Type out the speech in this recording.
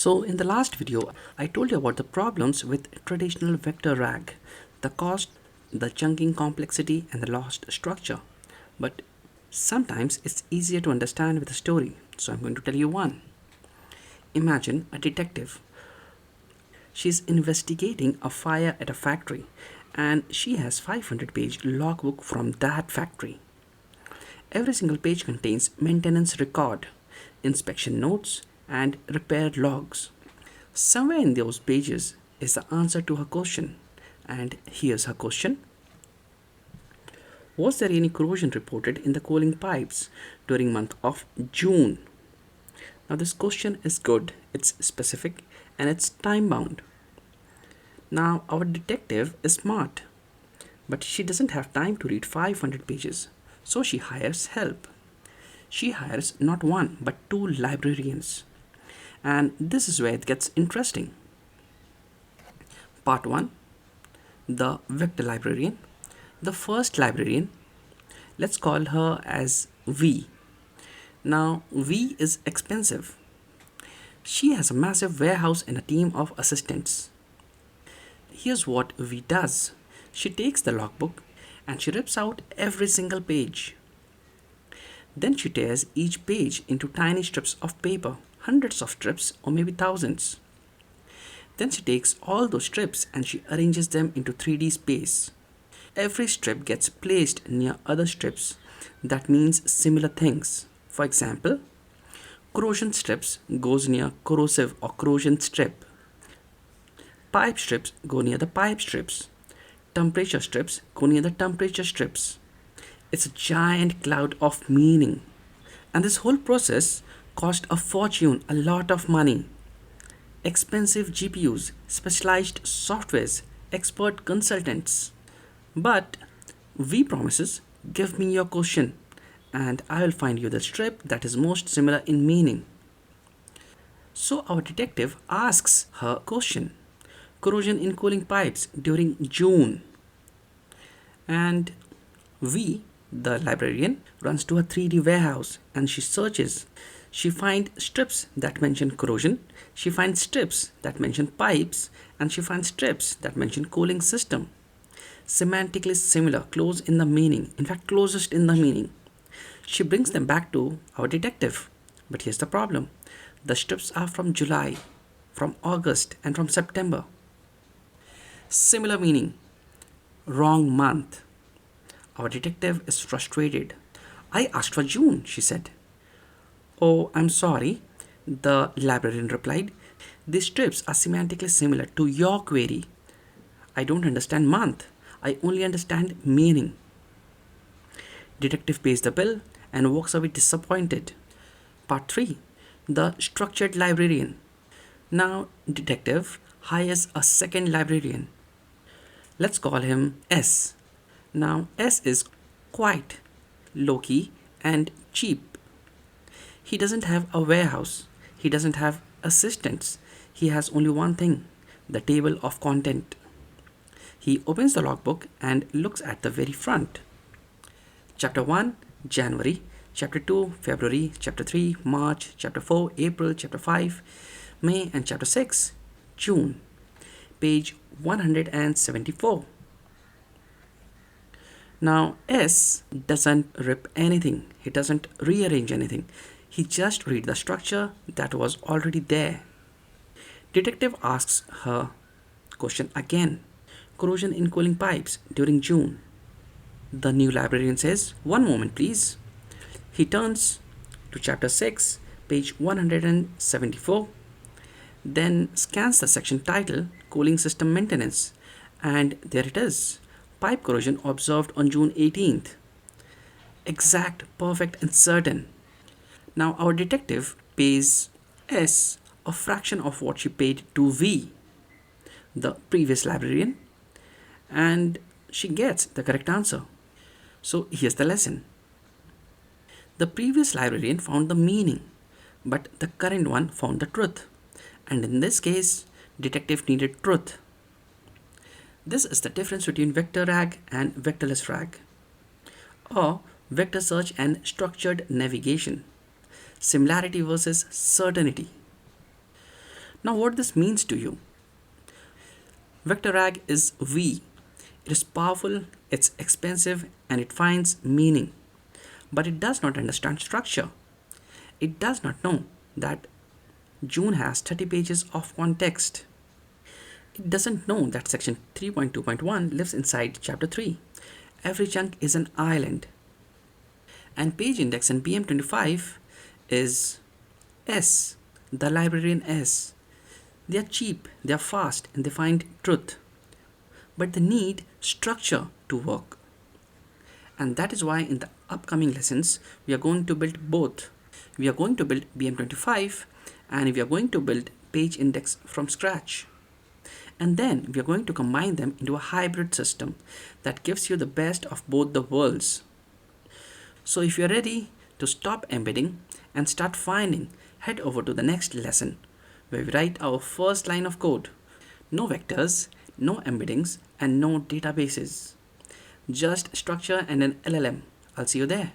So in the last video, I told you about the problems with traditional vector RAG, the cost, the chunking complexity and the lost structure. But sometimes it's easier to understand with a story, so I'm going to tell you one. Imagine a detective. She's investigating a fire at a factory and she has 500-page logbook from that factory. Every single page contains maintenance record, inspection notes, and repair logs. Somewhere in those pages is the answer to her question. And here's her question. Was there any corrosion reported in the cooling pipes during month of June? Now this question is good, it's specific, and it's time bound. Now our detective is smart, but she doesn't have time to read 500 pages. So she hires help. She hires not one but two librarians. And this is where it gets interesting. Part 1. The vector librarian. The first librarian, let's call her as V. Now V is expensive. She has a massive warehouse and a team of assistants. Here's what V does. She takes the logbook and she rips out every single page. Then she tears each page into tiny strips of paper, hundreds of strips or maybe thousands. Then she takes all those strips and she arranges them into 3D space. Every strip gets placed near other strips. That means similar things. For example, corrosion strips goes near corrosive or corrosion strip. Pipe strips go near the pipe strips. Temperature strips go near the temperature strips. It's a giant cloud of meaning. And this whole process cost a fortune, a lot of money. Expensive GPUs, specialized softwares, expert consultants. But V promises, give me your question and I will find you the strip that is most similar in meaning. So our detective asks her question. Corrosion in cooling pipes during June. And V, the librarian, runs to a 3D warehouse and she searches. She finds strips that mention corrosion, she finds strips that mention pipes, and she finds strips that mention cooling system. Semantically similar, close in the meaning, in fact closest in the meaning. She brings them back to our detective. But here's the problem. The strips are from July, from August, and from September. Similar meaning, wrong month. Our detective is frustrated. I asked for June, she said. Oh, I'm sorry, the librarian replied. These strips are semantically similar to your query. I don't understand month. I only understand meaning. Detective pays the bill and walks away disappointed. Part 3. The structured librarian. Now, detective hires a second librarian. Let's call him S. Now, S is quiet, low-key, and cheap. He doesn't have a warehouse. He doesn't have assistants. He has only one thing, the table of content. He opens the logbook and looks at the very front. Chapter 1, January. Chapter 2, February. Chapter 3, March. Chapter 4, April. Chapter 5, May. And Chapter 6, June. Page 174. Now S doesn't rip anything. He doesn't rearrange anything. He just reads the structure that was already there. Detective asks her question again. Corrosion in cooling pipes during June. The new librarian says, one moment please. He turns to chapter 6, page 174. Then scans the section title, Cooling System Maintenance. And there it is. Pipe corrosion observed on June 18th. Exact, perfect and certain. Now our detective pays S a fraction of what she paid to V, the previous librarian, and she gets the correct answer. So here's the lesson. The previous librarian found the meaning, but the current one found the truth. And in this case, detective needed truth. This is the difference between vector RAG and vectorless RAG, or vector search and structured navigation. Similarity versus certainty. Now, what this means to you? Vectorag is V. It is powerful, it's expensive, and it finds meaning. But it does not understand structure. It does not know that June has 30 pages of context. It doesn't know that section 3.2.1 lives inside chapter 3. Every chunk is an island. And page index in BM25 is S, the librarian S. They are cheap, they are fast, and they find truth. But they need structure to work. And that is why in the upcoming lessons, we are going to build both. We are going to build BM25 and we are going to build page index from scratch. And then we are going to combine them into a hybrid system that gives you the best of both the worlds. So if you are ready to stop embedding and start finding, head over to the next lesson where we write our first line of code. No vectors, no embeddings, and no databases. Just structure and an LLM. I'll see you there.